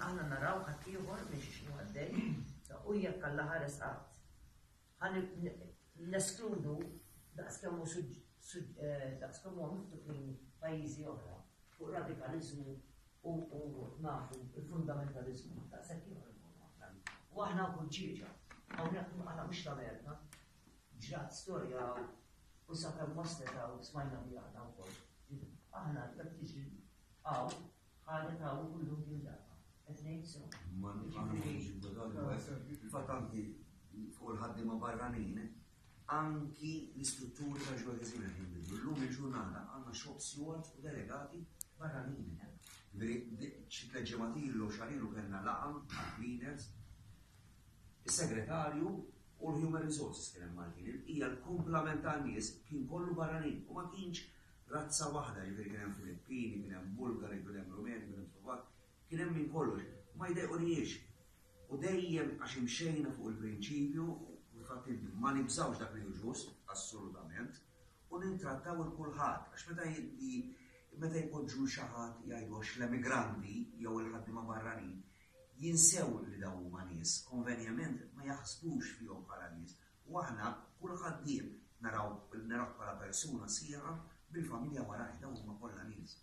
aħna naraw ħaddieħor biex x'inhu għaddej u jekk Alla ħares qatt. Neskludu daqskemm huwa miftuħin pajjiżi oħra fuq radikaliżmu u nafu il-fundamentaliżmu daqshekk ieħor ikunu aħna. U aħna wkoll ġieġa, hawnhekk aħna mhux l-Amerika, ġrat storja u sakemm mosteta u smajna li aħna wkoll. Aħna jekk tiġi hawn ħadet hawn kullum kien darba. Qed ngħid sew. Fatanti fuq il-ħaddiema barranin, anki l-istrutturi ta' ġurnalizmi jinbidlu. Llum il-ġurnata għandna shop stewards u delegati barranin. Xi tliet ġimgħatilu xarilu kellna laqam ma' cleaners, is-segretarju u l-human resources kien hemm Maltin. Hija l-kumplament tan-nies kien kollu barranin u ma kienx razza waħda, jiġifieri kien hemm Filippini, kien hemm Bulgari, kien hemm Rumeni, kien hemm Slovak, kien hemm min kollox. Ma jdejqulniex. U dejjem għax imxejna fuq il-prinċipju ma nibżawx dak li hu ġust, assolutament, u nintrattaw il-kulħadd. Għax meta jpoġġu xi ħadd jgħidu għax l-emigranti jew il-ħaddiema barranin jinsew li dawn huma nies, konvenjament ma jaħsbux fihom bħala nies. U aħna kull ħaddiem naraw bħala persuna sieħa bil-familja wara dawn huma kollha nies.